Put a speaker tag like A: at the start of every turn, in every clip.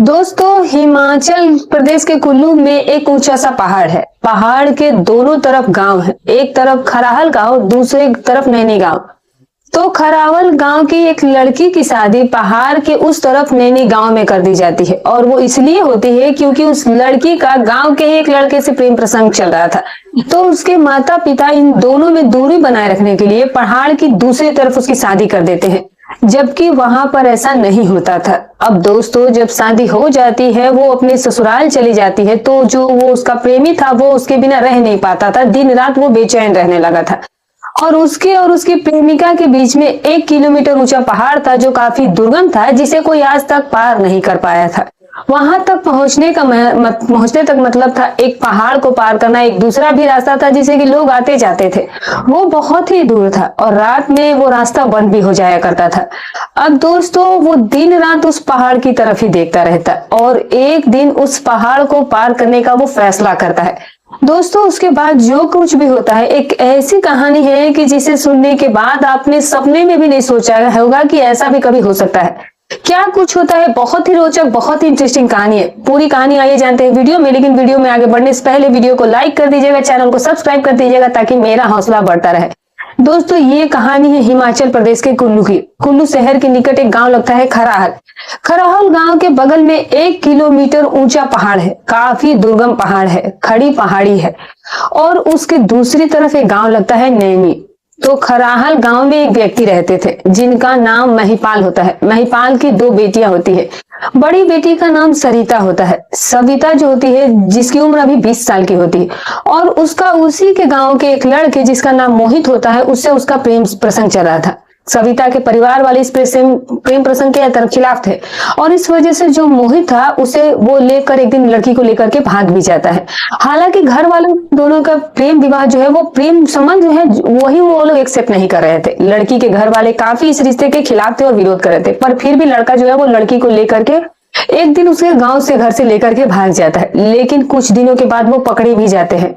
A: दोस्तों, हिमाचल प्रदेश के कुल्लू में एक ऊंचा सा पहाड़ है। पहाड़ के दोनों तरफ गांव है। एक तरफ खराहल गांव, दूसरे तरफ नैनी गांव। तो खरावल गांव की एक लड़की की शादी पहाड़ के उस तरफ नैनी गांव में कर दी जाती है, और वो इसलिए होती है क्योंकि उस लड़की का गांव के ही एक लड़के से प्रेम प्रसंग चल रहा था। तो उसके माता पिता इन दोनों में दूरी बनाए रखने के लिए पहाड़ की दूसरी तरफ उसकी शादी कर देते हैं, जबकि वहां पर ऐसा नहीं होता था। अब दोस्तों, जब शादी हो जाती है, वो अपने ससुराल चली जाती है, तो जो वो उसका प्रेमी था वो उसके बिना रह नहीं पाता था। दिन रात वो बेचैन रहने लगा था। और उसके और उसकी प्रेमिका के बीच में 1 किलोमीटर ऊंचा पहाड़ था जो काफी दुर्गम था, जिसे कोई आज तक पार नहीं कर पाया था। वहां तक पहुंचने तक मतलब था एक पहाड़ को पार करना। एक दूसरा भी रास्ता था जिसे कि लोग आते जाते थे, वो बहुत ही दूर था और रात में वो रास्ता बंद भी हो जाया करता था। अब दोस्तों, वो दिन रात उस पहाड़ की तरफ ही देखता रहता और एक दिन उस पहाड़ को पार करने का वो फैसला करता है। दोस्तों, उसके बाद जो कुछ भी होता है एक ऐसी कहानी है कि जिसे सुनने के बाद आपने सपने में भी नहीं सोचा होगा कि ऐसा भी कभी हो सकता है। क्या कुछ होता है, बहुत ही रोचक, बहुत ही इंटरेस्टिंग कहानी है। पूरी कहानी आइए जानते हैं वीडियो में। लेकिन वीडियो में आगे बढ़ने से पहले वीडियो को लाइक कर दीजिएगा, चैनल को सब्सक्राइब कर दीजिएगा ताकि मेरा हौसला बढ़ता रहे। दोस्तों, ये कहानी है हिमाचल प्रदेश के कुल्लू की। कुल्लू शहर के निकट एक गांव लगता है खराहल। खराहल गांव के बगल में 1 किलोमीटर ऊंचा पहाड़ है। काफी दुर्गम पहाड़ है, खड़ी पहाड़ी है। और उसके दूसरी तरफ एक गांव लगता है नैनी। तो खराहल गांव में एक व्यक्ति रहते थे जिनका नाम महिपाल होता है। महिपाल की 2 बेटियां होती है। बड़ी बेटी का नाम सरिता होता है। सविता जो होती है, जिसकी उम्र अभी 20 साल की होती है, और उसका उसी के गांव के एक लड़के जिसका नाम मोहित होता है, उससे उसका प्रेम प्रसंग चल रहा था। सविता के परिवार वाले इस प्रेम प्रसंग के तरफ खिलाफ थे, और इस वजह से जो मोहित था उसे वो लेकर एक दिन लड़की को लेकर के भाग भी जाता है। हालांकि घर वालों दोनों का प्रेम विवाह जो है, वो प्रेम संबंध जो है, वही वो लोग एक्सेप्ट नहीं कर रहे थे। लड़की के घर वाले काफी इस रिश्ते के खिलाफ थे और विरोध कर रहे थे, पर फिर भी लड़का जो है वो लड़की को लेकर के एक दिन उसके गांव से, घर से लेकर के भाग जाता है। लेकिन कुछ दिनों के बाद वो पकड़े भी जाते हैं,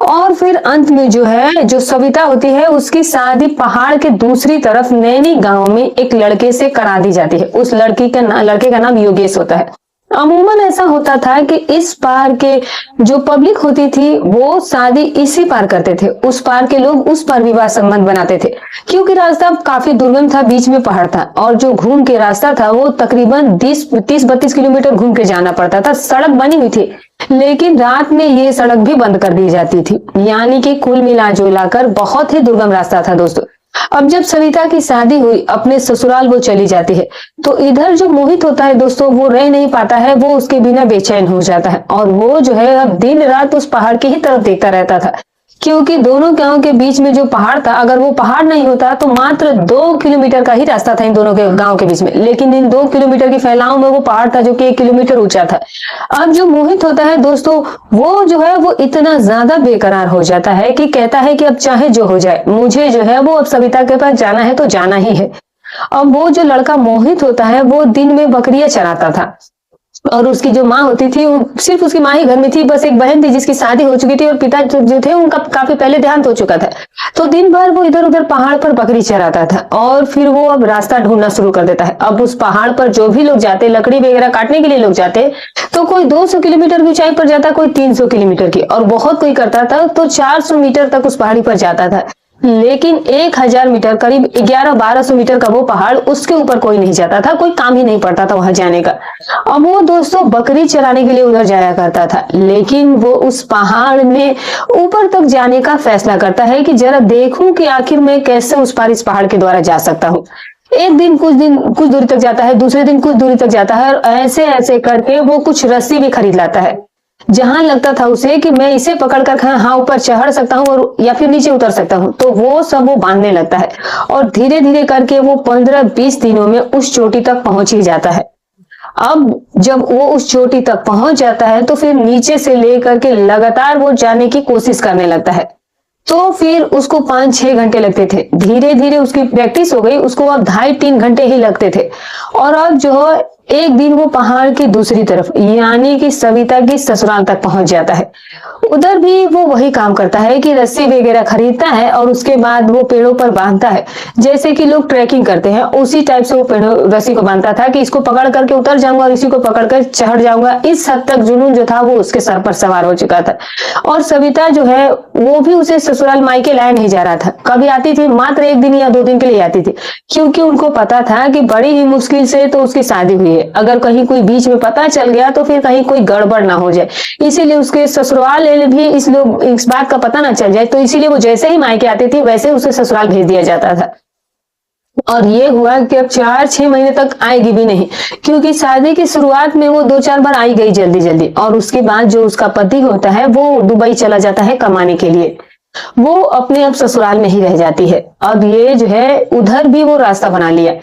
A: और फिर अंत में जो है, जो सविता होती है, उसकी शादी पहाड़ के दूसरी तरफ नैनी गांव में एक लड़के से करा दी जाती है। उस लड़के का नाम योगेश होता है। अमूमन ऐसा होता था कि इस पार के जो पब्लिक होती थी वो शादी इसी पार करते थे। उस पार के लोग उस पार विवाह संबंध बनाते थे, क्योंकि रास्ता काफी दुर्गम था, बीच में पहाड़ था, और जो घूम के रास्ता था वो तकरीबन 30-32 किलोमीटर घूम के जाना पड़ता था। सड़क बनी हुई थी, लेकिन रात में ये सड़क भी बंद कर दी जाती थी। यानी कि कुल मिलाकर बहुत ही दुर्गम रास्ता था दोस्तों। अब जब सविता की शादी हुई, अपने ससुराल वो चली जाती है, तो इधर जो मोहित होता है दोस्तों, वो रह नहीं पाता है। वो उसके बिना बेचैन हो जाता है, और वो जो है अब दिन रात उस पहाड़ की ही तरफ देखता रहता था, क्योंकि दोनों गांव के बीच में जो पहाड़ था, अगर वो पहाड़ नहीं होता तो मात्र 2 किलोमीटर का ही रास्ता था इन दोनों के गांव के बीच में। लेकिन इन 2 किलोमीटर के फैलाव में वो पहाड़ था जो कि 1 किलोमीटर ऊंचा था। अब जो मोहित होता है दोस्तों, वो जो है वो इतना ज्यादा बेकरार हो जाता है कि कहता है कि अब चाहे जो हो जाए, मुझे जो है वो अब सविता के पास जाना है तो जाना ही है। अब वो जो लड़का मोहित होता है, वो दिन में बकरियां चराता था, और उसकी जो माँ होती थी, सिर्फ उसकी माँ ही घर में थी। बस एक बहन थी जिसकी शादी हो चुकी थी, और पिता जो थे उनका काफी पहले देहांत हो चुका था। तो दिन भर वो इधर उधर पहाड़ पर बकरी चराता था, और फिर वो अब रास्ता ढूंढना शुरू कर देता है। अब उस पहाड़ पर जो भी लोग जाते, लकड़ी वगैरह काटने के लिए लोग जाते, तो कोई 200 किलोमीटर की ऊंचाई पर जाता, कोई 300 किलोमीटर की, और बहुत कोई करता था तो 400 मीटर तक उस पहाड़ी पर जाता था। लेकिन 1000 मीटर, करीब 1100-1200 मीटर का वो पहाड़, उसके ऊपर कोई नहीं जाता था। कोई काम ही नहीं पड़ता था वहां जाने का। अब वो दोस्तों बकरी चराने के लिए उधर जाया करता था, लेकिन वो उस पहाड़ में ऊपर तक जाने का फैसला करता है कि जरा देखूं कि आखिर मैं कैसे उस पार इस पहाड़ के द्वारा जा सकता हूँ। एक दिन कुछ दूरी तक जाता है, दूसरे दिन कुछ दूरी तक जाता है, और ऐसे ऐसे करके वो कुछ रस्सी भी खरीद लाता है। जहां लगता था उसे कि मैं इसे पकड़कर हाँ ऊपर चढ़ सकता हूँ और या फिर नीचे उतर सकता हूँ, तो वो सब वो बांधने लगता है, और धीरे धीरे करके वो 15-20 दिनों में उस चोटी तक पहुंच ही जाता है। अब जब वो उस चोटी तक पहुंच जाता है, तो फिर नीचे से लेकर के लगातार वो जाने की कोशिश करने लगता है। तो फिर उसको 5-6 घंटे लगते थे। धीरे धीरे उसकी प्रैक्टिस हो गई, उसको अब 2.5-3 घंटे ही लगते थे। और अब जो एक दिन वो पहाड़ की दूसरी तरफ यानी कि सविता की ससुराल तक पहुंच जाता है। उधर भी वो वही काम करता है कि रस्सी वगैरह खरीदता है और उसके बाद वो पेड़ों पर बांधता है, जैसे कि लोग ट्रैकिंग करते हैं उसी टाइप से वो पेड़ों रस्सी को बांधता था कि इसको पकड़ करके उतर जाऊंगा और इसी को पकड़ कर चढ़ जाऊंगा। इस हद तक जुनून जो था वो उसके सर पर सवार हो चुका था। और सविता जो है वो भी उसे ससुराल मायके लाया नहीं जा रहा था। कभी आती थी मात्र एक दिन या 2 दिन के लिए आती थी, क्योंकि उनको पता था कि बड़ी ही मुश्किल से तो उसकी शादी हुई है, अगर कहीं कोई बीच में पता चल गया तो फिर कहीं कोई गड़बड़ ना हो जाए, इसीलिए उसके ससुराल भी इस बात का पता ना चल जाए, तो इसीलिए वो जैसे ही मायके आती थी वैसे उसे ससुराल भेज दिया जाता था। और ये हुआ कि अब 4-6 महीने तक आएगी भी नहीं, क्योंकि शादी की शुरुआत में वो 2-4 बार आई गई जल्दी जल्दी, और उसके बाद जो उसका पति होता है वो दुबई चला जाता है कमाने के लिए। वो अपने अब ससुराल में ही रह जाती है। अब ये जो है उधर भी वो रास्ता बना लिया।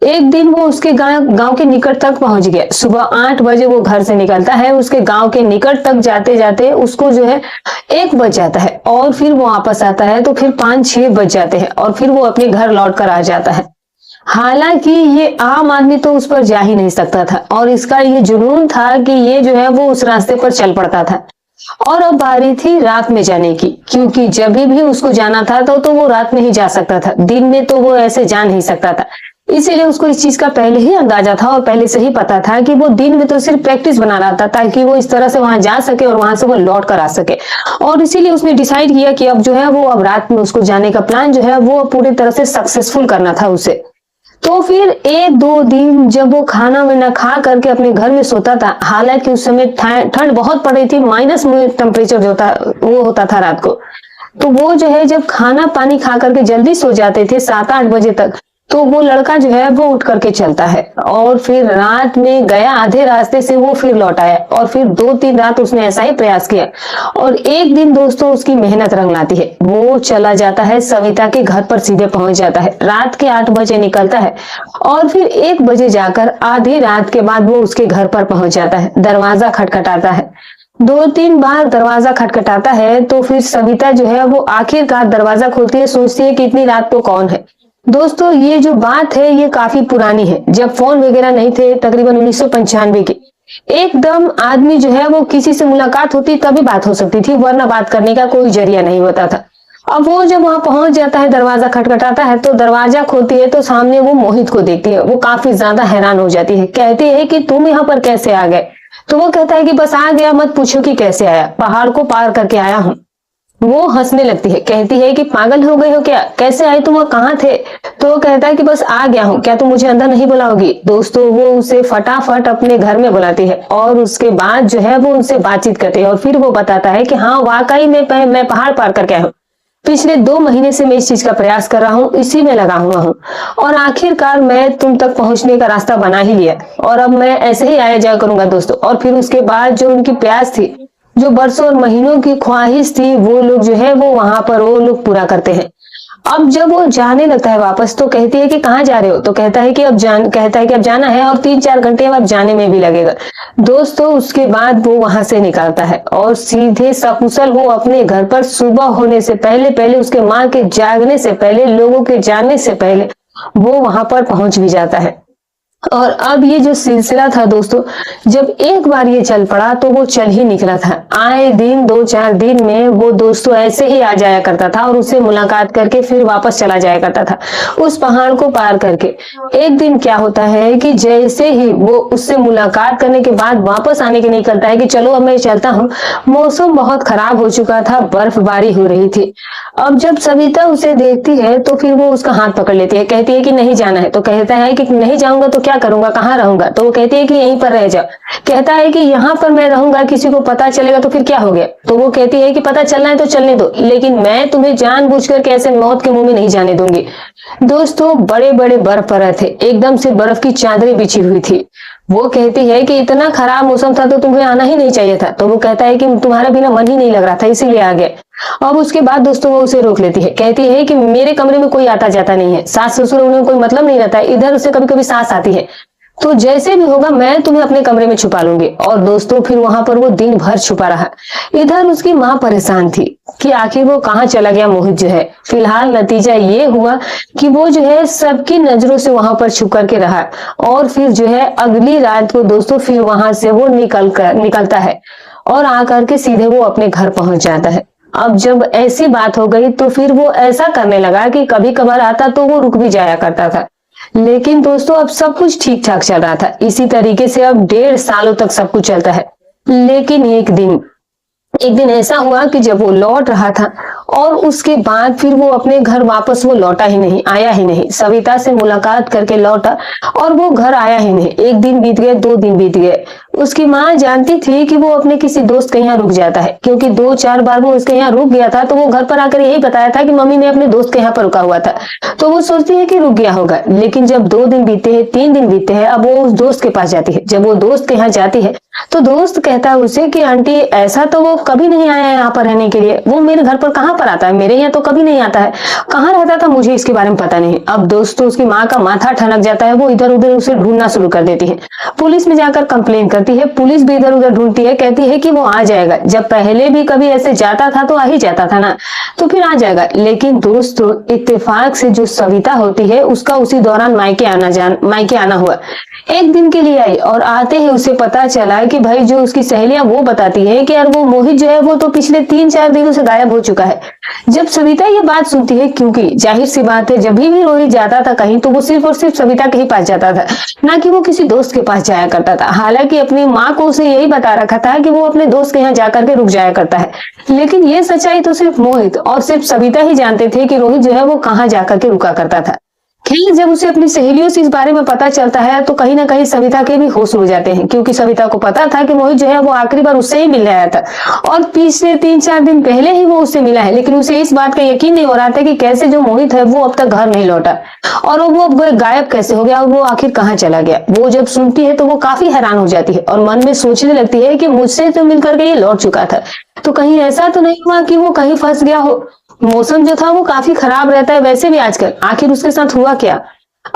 A: एक दिन वो उसके गांव के निकट तक पहुंच गया। सुबह 8 बजे वो घर से निकलता है, उसके गांव के निकट तक जाते जाते उसको जो है 1 बज जाता है, और फिर वो वापस आता है तो फिर 5-6 बज जाते हैं, और फिर वो अपने घर लौट कर आ जाता है। हालांकि ये आम आदमी तो उस पर जा ही नहीं सकता था, और इसका ये जुनून था कि ये जो है वो उस रास्ते पर चल पड़ता था। और अब बारी थी रात में जाने की, क्योंकि जब भी उसको जाना था तो वो रात में ही जा सकता था, दिन में तो वो ऐसे जा नहीं सकता था। इसीलिए उसको इस चीज का पहले ही अंदाजा था और पहले से ही पता था कि वो दिन में तो सिर्फ प्रैक्टिस बना रहा था, ताकि वो इस तरह से वहां जा सके और वहां से वो लौट कर आ सके। और इसीलिए उसने डिसाइड किया कि अब जो है वो अब रात में उसको जाने का प्लान जो है वो पूरी तरह से सक्सेसफुल करना था उसे। तो फिर 1-2 दिन जब वो खाना वाना खा करके अपने घर में सोता था, हालांकि उस समय ठंड बहुत पड़ रही थी, माइनस में टेम्परेचर जो था वो होता था रात को। तो वो जो है जब खाना पानी खा करके जल्दी सो जाते थे 7-8 बजे तक, तो वो लड़का जो है वो उठ करके चलता है, और फिर रात में गया आधे रास्ते से वो फिर लौट आया, और फिर 2-3 रात उसने ऐसा ही प्रयास किया। और एक दिन दोस्तों उसकी मेहनत रंग लाती है, वो चला जाता है सविता के घर पर, सीधे पहुंच जाता है। रात के 8 बजे निकलता है और फिर 1 बजे जाकर आधी रात के बाद वो उसके घर पर पहुंच जाता है। दरवाजा खटखटाता है, 2-3 बार दरवाजा खटखटाता है, तो फिर सविता जो है वो आखिरकार दरवाजा खोलती है, सोचती है कि इतनी रात को कौन है। दोस्तों ये जो बात है ये काफी पुरानी है, जब फोन वगैरह नहीं थे, तकरीबन 1995 की। एकदम आदमी जो है वो किसी से मुलाकात होती तभी बात हो सकती थी, वरना बात करने का कोई जरिया नहीं होता था। अब वो जब वहां पहुंच जाता है, दरवाजा खटखटाता है, तो दरवाजा खोलती है तो सामने वो मोहित को देखती है। वो काफी ज्यादा हैरान हो जाती है, कहती है कि तुम यहाँ पर कैसे आ गए? तो वो कहता है कि बस आ गया, मत पूछो कि कैसे आया, पहाड़ को पार करके आया हूँ। वो हंसने लगती है, कहती है कि पागल हो गए हो क्या, कैसे आए तुम, कहाँ थे? तो वो कहता है कि बस आ गया हूँ, क्या तुम मुझे अंदर नहीं बुलाओगी? दोस्तों वो उसे फटाफट अपने घर में बुलाती है, और उसके बाद जो है वो उनसे बातचीत करती है, और फिर वो बताता है कि हाँ वाकई में मैं पहाड़ पार करके आया हूँ। पिछले 2 महीने से मैं इस चीज का प्रयास कर रहा हूँ, इसी में लगा हुआ हूँ, और आखिरकार मैं तुम तक पहुंचने का रास्ता बना ही लिया, और अब मैं ऐसे ही आया जाया करूंगा दोस्तों। और फिर उसके बाद जो उनकी प्यास थी, जो बरसों और महीनों की ख्वाहिश थी, वो लोग जो है वो वहां पर वो लोग पूरा करते हैं। अब जब वो जाने लगता है वापस, तो कहती है कि कहाँ जा रहे हो? तो कहता है कि अब जाना है, और 3-4 घंटे अब जाने में भी लगेगा। दोस्तों उसके बाद वो वहां से निकलता है, और सीधे सकुशल वो अपने घर पर सुबह होने से पहले पहले, उसके माँ के जागने से पहले, लोगों के जाने से पहले वो वहां पर पहुंच भी जाता है। और अब ये जो सिलसिला था दोस्तों, जब एक बार ये चल पड़ा तो वो चल ही निकला था। आए दिन 2-4 दिन में वो दोस्तों ऐसे ही आ जाया करता था, और उससे मुलाकात करके फिर वापस चला जाया करता था उस पहाड़ को पार करके। एक दिन क्या होता है कि जैसे ही वो उससे मुलाकात करने के बाद वापस आने के निकलता है कि चलो अब मैं चलता हूँ, मौसम बहुत खराब हो चुका था, बर्फबारी हो रही थी। अब जब सविता उसे देखती है तो फिर वो उसका हाथ पकड़ लेती है, कहती है कि नहीं जाना है। तो कहता है कि नहीं जाऊंगा तो क्या करूंगा, कहाँ रहूंगा? तो वो कहती है कि यहीं पर रह जाओ। कहता है कि यहाँ पर मैं रहूंगा, किसी को पता चलेगा तो फिर क्या हो गया? तो वो कहती है कि पता चलना है तो चलने दो, लेकिन मैं तुम्हें जानबूझकर कैसे मौत के मुंह में नहीं जाने दूंगी। दोस्तों बड़े बड़े बर्फ पड़ रहे थे, एकदम से बर्फ की चादरें बिछी हुई थी। वो कहती है कि इतना खराब मौसम था तो तुम्हें आना ही नहीं चाहिए था। तो वो कहता है कि तुम्हारा बिना मन ही नहीं लग रहा था, इसीलिए आ गए। अब उसके बाद दोस्तों वो उसे रोक लेती है, कहती है कि मेरे कमरे में कोई आता जाता नहीं है, सास ससुर उन्हें कोई मतलब नहीं रहता है, इधर उसे कभी कभी सांस आती है, तो जैसे भी होगा मैं तुम्हें अपने कमरे में छुपा लूंगी। और दोस्तों फिर वहां पर वो दिन भर छुपा रहा। इधर उसकी माँ परेशान थी कि आखिर वो कहाँ चला गया मोहित जो है। फिलहाल नतीजा ये हुआ कि वो जो है सबकी नजरों से वहां पर छुप करके रहा। और फिर जो है अगली रात को दोस्तों फिर वहां से वो निकलता है और आकर के सीधे वो अपने घर पहुंच जाता है। अब जब ऐसी बात हो गई तो फिर वो ऐसा करने लगा कि कभी कभार आता तो वो रुक भी जाया करता था। लेकिन दोस्तों अब सब कुछ ठीक ठाक चल रहा था। इसी तरीके से अब 1.5 सालों तक सब कुछ चलता है। लेकिन एक दिन ऐसा हुआ कि जब वो लौट रहा था और उसके बाद फिर वो अपने घर वापस वो लौटा ही नहीं, आया ही नहीं। सविता से मुलाकात करके लौटा और वो घर आया ही नहीं। 1 दिन बीत गए, 2 दिन बीत गए। उसकी माँ जानती थी कि वो अपने किसी दोस्त के यहाँ रुक जाता है, क्योंकि 2-4 बार वो उसके यहाँ रुक गया था। तो वो घर पर आकर यही बताया था कि मम्मी मैं अपने दोस्त के यहाँ पर रुका हुआ था। तो वो सोचती है कि रुक गया होगा। लेकिन जब 2 दिन बीते हैं, 3 दिन बीते हैं, अब वो उस दोस्त के पास जाती है। जब वो दोस्त के यहाँ जाती है तो दोस्त कहता है उसे कि आंटी ऐसा तो वो कभी नहीं आया है यहाँ पर रहने के लिए। वो मेरे घर पर कहाँ पर आता है, मेरे यहाँ तो कभी नहीं आता है। कहाँ रहता था मुझे इसके बारे में पता नहीं। अब दोस्तों उसकी माँ का माथा ठनक जाता है। वो इधर उधर उसे ढूंढना शुरू कर देती है। पुलिस में जाकर कंप्लेन करती है। पुलिस भी इधर उधर ढूंढती है, कहती है कि वो आ जाएगा। जब पहले भी कभी ऐसे जाता था तो आ ही जाता था ना, तो फिर आ जाएगा। लेकिन दोस्तों इत्तेफाक से जो सविता होती है उसका उसी दौरान मायके आना हुआ। 1 दिन के लिए आई और आते ही उसे पता चला कि भाई जो उसकी सहेलियां वो बताती है कि यार वो मोहित जो है वो तो पिछले 3-4 दिनों से गायब हो चुका है। जब सविता ये बात सुनती है, क्योंकि जाहिर सी बात है जब भी रोहित जाता था कहीं तो वो सिर्फ और सिर्फ सविता के ही पास जाता था, ना कि वो किसी दोस्त के पास जाया करता था। हालांकि अपनी माँ को उसे यही बता रखा था कि वो अपने दोस्त के यहाँ जाकर के रुक जाया करता है। लेकिन ये सच्चाई तो सिर्फ मोहित और सिर्फ सविता ही जानते थे कि रोहित जो है वो कहाँ जाकर के रुका करता था। खैर जब उसे अपनी सहेलियों से इस बारे में पता चलता है तो कहीं ना कहीं सविता के भी होश उड़ जाते हैं, क्योंकि सविता को पता था कि मोहित जो है वो आखिरी बार उससे ही मिलने आया था और पिछले 3-4 दिन पहले ही वो उससे मिला है। लेकिन उसे इस बात का यकीन नहीं हो रहा था कि कैसे जो मोहित है वो अब तक घर नहीं लौटा और वो गायब कैसे हो गया और वो आखिर कहाँ चला गया। वो जब सुनती है तो वो काफी हैरान हो जाती है और मन में सोचने लगती है कि मुझसे तो मिलकर के ये लौट चुका था, तो कहीं ऐसा तो नहीं हुआ कि वो कहीं फंस गया हो। मौसम जो था वो काफी खराब रहता है वैसे भी आजकल, आखिर उसके साथ हुआ क्या।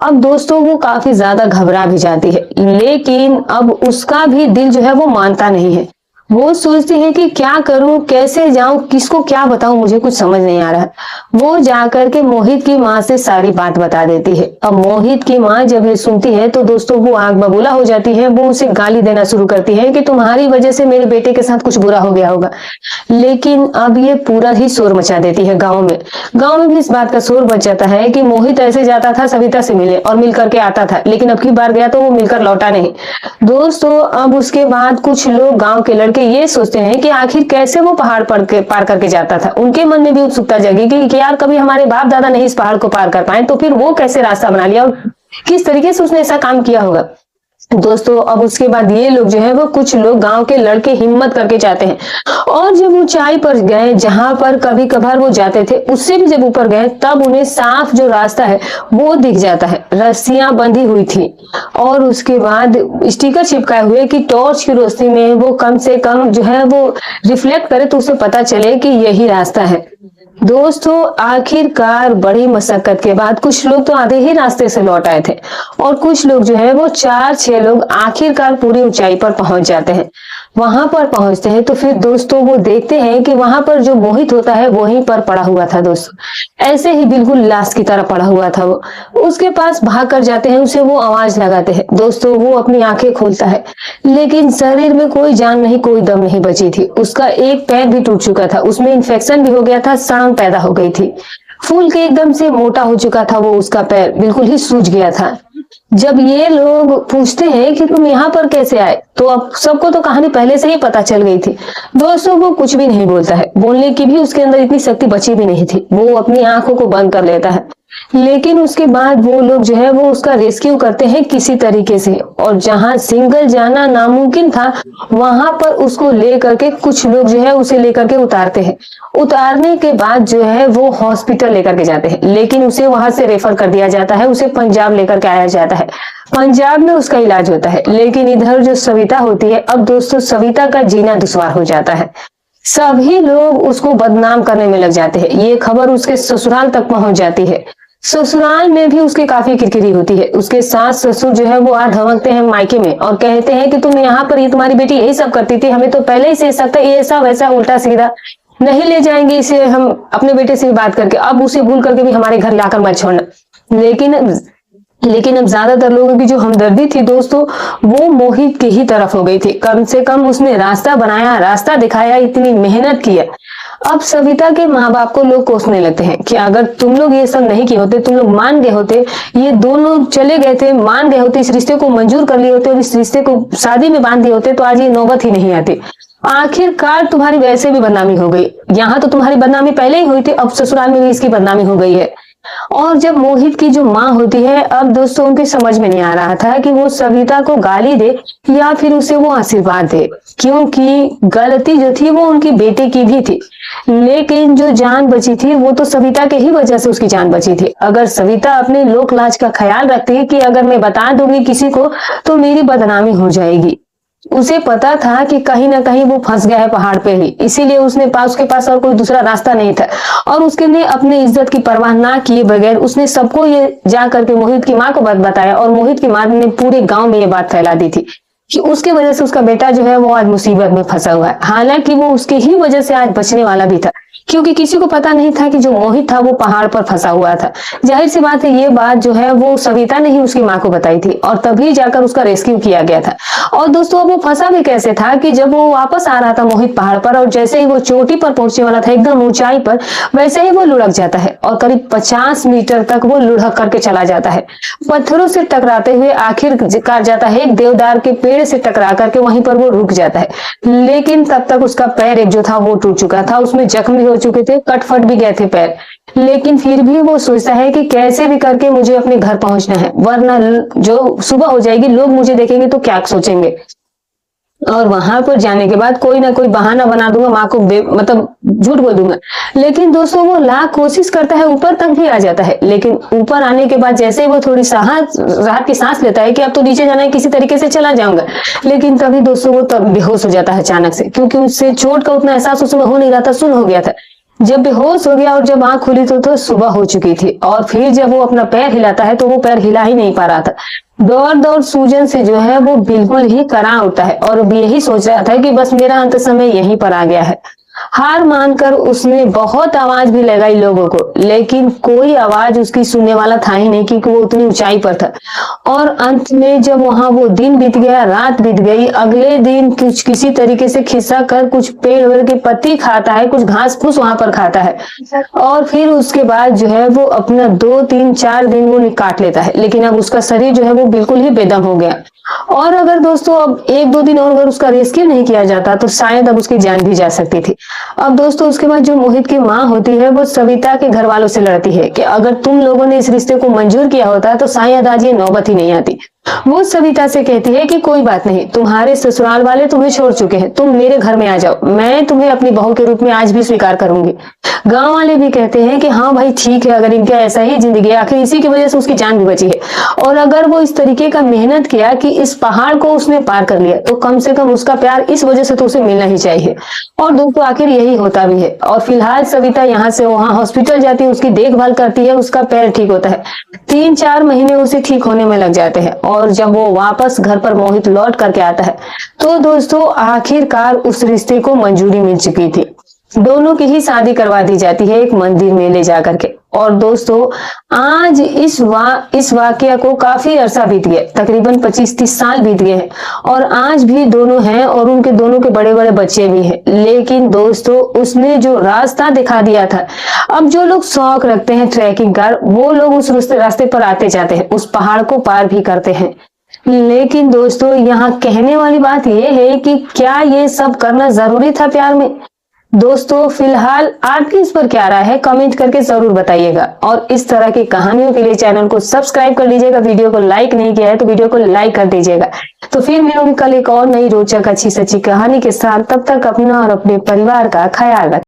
A: अब दोस्तों वो काफी ज्यादा घबरा भी जाती है, लेकिन अब उसका भी दिल जो है वो मानता नहीं है। वो सोचती है कि क्या करूं, कैसे जाऊं, किसको क्या बताऊं, मुझे कुछ समझ नहीं आ रहा। वो जाकर के मोहित की माँ से सारी बात बता देती है। अब मोहित की माँ जब ये सुनती है तो दोस्तों वो आग बबूला हो जाती है। वो उसे गाली देना शुरू करती है कि तुम्हारी वजह से मेरे बेटे के साथ कुछ बुरा हो गया होगा। लेकिन अब ये पूरा ही शोर मचा देती है गाँव में भी इस बात का शोर मच जाता है कि मोहित ऐसे जाता था सविता से मिले और मिल करके आता था, लेकिन अब की बार गया तो वो मिलकर लौटा नहीं। दोस्तों अब उसके बाद कुछ लोग गांव के लड़के ये सोचते हैं कि आखिर कैसे वो पहाड़ पार करके जाता था। उनके मन में भी उत्सुकता जगी कि यार कभी हमारे बाप दादा नहीं इस पहाड़ को पार कर पाए, तो फिर वो कैसे रास्ता बना लिया और किस तरीके से उसने ऐसा काम किया होगा। दोस्तों अब उसके बाद ये लोग जो है वो कुछ लोग गांव के लड़के हिम्मत करके जाते हैं और जब ऊंचाई पर गए जहां पर कभी कभार वो जाते थे उससे भी जब ऊपर गए तब उन्हें साफ जो रास्ता है वो दिख जाता है। रस्सियां बंधी हुई थी और उसके बाद स्टिकर चिपकाए हुए कि टॉर्च की रोशनी में वो कम से कम जो है वो रिफ्लेक्ट करे तो उसे पता चले कि यही रास्ता है। दोस्तों आखिरकार बड़ी मशक्कत के बाद कुछ लोग तो आधे ही रास्ते से लौट आए थे और कुछ लोग जो है वो 4-6 लोग आखिरकार पूरी ऊंचाई पर पहुंच जाते हैं। वहां पर पहुंचते हैं तो फिर दोस्तों वो देखते हैं कि वहां पर जो मोहित होता है वहीं पर पड़ा हुआ था। दोस्तों ऐसे ही बिल्कुल लाश की तरह पड़ा हुआ था वो। उसके पास भाग कर जाते हैं, उसे वो आवाज लगाते हैं। दोस्तों वो अपनी आंखें खोलता है लेकिन शरीर में कोई जान नहीं, कोई दम नहीं बची थी। उसका एक पैर भी टूट चुका था, उसमें इन्फेक्शन भी हो गया था, सड़न पैदा हो गई थी, फूल के एकदम से मोटा हो चुका था वो, उसका पैर बिल्कुल ही सूज गया था। जब ये लोग पूछते हैं कि तुम यहाँ पर कैसे आए तो अब सबको तो कहानी पहले से ही पता चल गई थी। दोस्तों वो कुछ भी नहीं बोलता है, बोलने की भी उसके अंदर इतनी शक्ति बची भी नहीं थी। वो अपनी आंखों को बंद कर लेता है। लेकिन उसके बाद वो लोग जो है वो उसका रेस्क्यू करते हैं किसी तरीके से और जहां सिंगल जाना नामुमकिन था वहां पर उसको लेकर के कुछ लोग जो है उसे लेकर के उतारते हैं। उतारने के बाद जो है वो हॉस्पिटल लेकर के जाते हैं, लेकिन उसे वहां से रेफर कर दिया जाता है, उसे पंजाब लेकर के आया जाता है। पंजाब में उसका इलाज होता है। लेकिन इधर जो सविता होती है, अब दोस्तों सविता का जीना दुश्वार हो जाता है। सभी लोग उसको बदनाम करने में लग जाते हैं। ये खबर उसके ससुराल तक पहुंच जाती है। ससुराल में भी उसकी काफी किरकिरी होती है। उसके सास ससुर जो है वो आ धमकते हैं मायके में और कहते हैं कि तुम यहाँ पर, ये तुम्हारी बेटी यही सब करती थी, हमें तो पहले ही से सकता है, ये सब वैसा उल्टा सीधा, नहीं ले जाएंगे इसे हम अपने बेटे से भी बात करके, अब उसे भूल करके भी हमारे घर लाकर मत छोड़ना। लेकिन अब ज्यादातर लोगों की जो हमदर्दी थी दोस्तों, वो मोहित की ही तरफ हो गई थी। कम से कम उसने रास्ता बनाया, रास्ता दिखाया, इतनी मेहनत किया। अब सविता के माँ बाप को लोग कोसने लगते हैं कि अगर तुम लोग ये सब नहीं किए होते, तुम लोग मान गए होते, ये दोनों चले गए थे, मान गए होते, इस रिश्ते को मंजूर कर लिए होते और इस रिश्ते को शादी में बांध दिए होते, तो आज ये नौबत ही नहीं आती। आखिरकार तुम्हारी वैसे भी बदनामी हो गई, यहाँ तो तुम्हारी बदनामी पहले ही हुई थी, अब ससुराल में भी इसकी बदनामी हो गई है। और जब मोहित की जो माँ होती है, अब दोस्तों उनके समझ में नहीं आ रहा था कि वो सविता को गाली दे या फिर उसे वो आशीर्वाद दे, क्योंकि गलती जो थी वो उनकी बेटे की भी थी, लेकिन जो जान बची थी वो तो सविता के ही वजह से उसकी जान बची थी। अगर सविता अपने लोक लाज का ख्याल रखती कि अगर मैं बता दूंगी किसी को तो मेरी बदनामी हो जाएगी, उसे पता था कि कहीं ना कहीं वो फंस गया है पहाड़ पे ही, इसीलिए उसके पास और कोई दूसरा रास्ता नहीं था। और उसके लिए अपने इज्जत की परवाह ना किए बगैर उसने सबको ये जा करके मोहित की माँ को बात बताया, और मोहित की माँ ने पूरे गांव में ये बात फैला दी थी कि उसके वजह से उसका बेटा जो है वो आज मुसीबत में फंसा हुआ है। हालांकि वो उसकी ही वजह से आज बचने वाला भी था, क्योंकि किसी को पता नहीं था कि जो मोहित था वो पहाड़ पर फंसा हुआ था। जाहिर सी बात है ये बात जो है वो सविता ने ही उसकी माँ को बताई थी और तभी जाकर उसका रेस्क्यू किया गया था। और दोस्तों वो फंसा भी कैसे था कि जब वो वापस आ रहा था मोहित पहाड़ पर, और जैसे ही वो चोटी पर पहुंचने वाला था एकदम ऊंचाई पर, वैसे ही वो लुढ़क जाता है और करीब 50 मीटर तक वो लुढ़क करके चला जाता है। पत्थरों से टकराते हुए आखिरकार जाता है एक देवदार के पेड़ से टकरा करके, वहीं पर वो रुक जाता है। लेकिन तब तक उसका पैर एक जो था वो टूट चुका था, उसमें जख्म भी हो चुके थे, कट फट भी गए थे पैर। लेकिन फिर भी वो सोचता है कि कैसे भी करके मुझे अपने घर पहुंचना है, वरना जो सुबह हो जाएगी लोग मुझे देखेंगे तो क्या सोचेंगे, और वहां पर जाने के बाद कोई ना कोई बहाना बना दूंगा, माँ को मतलब झूठ बोल दूंगा। लेकिन दोस्तों वो लाख कोशिश करता है, ऊपर तक भी आ जाता है, लेकिन ऊपर आने के बाद जैसे ही वो थोड़ी राहत की सांस लेता है कि अब तो नीचे जाना है, किसी तरीके से चला जाऊंगा, लेकिन तभी दोस्तों वो तब बेहोश हो जाता है अचानक से, क्योंकि उससे चोट का उतना एहसास उसमें हो नहीं रहा था, सुन्न हो गया था। जब बेहोश हो गया और जब आंख खुली तो सुबह हो चुकी थी, और फिर जब वो अपना पैर हिलाता है तो वो पैर हिला ही नहीं पा रहा था। दौड़ दौड़ सूजन से जो है वो बिल्कुल ही करा उठता है और अब यही सोच रहा था कि बस मेरा अंत समय यहीं पर आ गया है। हार मानकर उसने बहुत आवाज भी लगाई लोगों को, लेकिन कोई आवाज उसकी सुनने वाला था ही नहीं, क्योंकि वो उतनी ऊंचाई पर था। और अंत में जब वहां वो दिन बीत गया, रात बीत गई, अगले दिन कुछ किसी तरीके से खिसा कर कुछ पेड़ वेड़ की पत्ती खाता है, कुछ घास फूस वहां पर खाता है, और फिर उसके बाद जो है वो अपना 2 3 4 दिन वो काट लेता है। लेकिन अब उसका शरीर जो है वो बिल्कुल ही बेदम हो गया, और अगर दोस्तों अब 1 2 दिन और अगर उसका रेस्क्यू नहीं किया जाता तो शायद अब उसकी जान भी जा सकती थी। अब दोस्तों उसके बाद जो मोहित की माँ होती है वो सविता के घर वालों से लड़ती है कि अगर तुम लोगों ने इस रिश्ते को मंजूर किया होता तो शायद आज ये नौबत ही नहीं आती। वो सविता से कहती है कि कोई बात नहीं, तुम्हारे ससुराल वाले तुम्हें छोड़ चुके हैं, तुम मेरे घर में आ जाओ, मैं तुम्हें अपनी बहू के रूप में आज भी स्वीकार करूंगी। गांव वाले भी कहते हैं कि हाँ भाई ठीक है, अगर इनका ऐसा ही जिंदगी है, आखिर इसी की वजह से उसकी जान भी बची है, और अगर वो इस तरीके का मेहनत किया कि इस पहाड़ को उसने पार कर लिया, तो कम से कम उसका प्यार इस वजह से तो उसे मिलना ही चाहिए। और दोस्तों आखिर यही होता भी है। और फिलहाल सविता यहाँ से वहां हॉस्पिटल जाती है, उसकी देखभाल करती है, उसका पैर ठीक होता है। 3 4 महीने उसे ठीक होने में लग जाते हैं, और जब वो वापस घर पर मोहित लौट करके आता है तो दोस्तों आखिरकार उस रिश्ते को मंजूरी मिल चुकी थी। दोनों की ही शादी करवा दी जाती है एक मंदिर में ले जाकर के। और दोस्तों आज इस वाकया को काफी अरसा बीत गया, तकरीबन 25-30 साल बीत गए हैं, और आज भी दोनों हैं और उनके दोनों के बड़े बड़े बच्चे भी हैं। लेकिन दोस्तों उसने जो रास्ता दिखा दिया था, अब जो लोग शौक रखते हैं ट्रैकिंग का, वो लोग उस रास्ते पर आते जाते हैं, उस पहाड़ को पार भी करते हैं। लेकिन दोस्तों यहाँ कहने वाली बात यह है कि क्या ये सब करना जरूरी था प्यार में? दोस्तों फिलहाल आपकी इस पर क्या राय है, कमेंट करके जरूर बताइएगा, और इस तरह की कहानियों के लिए चैनल को सब्सक्राइब कर लीजिएगा। वीडियो को लाइक नहीं किया है तो वीडियो को लाइक कर दीजिएगा। तो फिर मिलूंगी कल एक और नई रोचक अच्छी सच्ची कहानी के साथ। तब तक अपना और अपने परिवार का ख्याल रखें।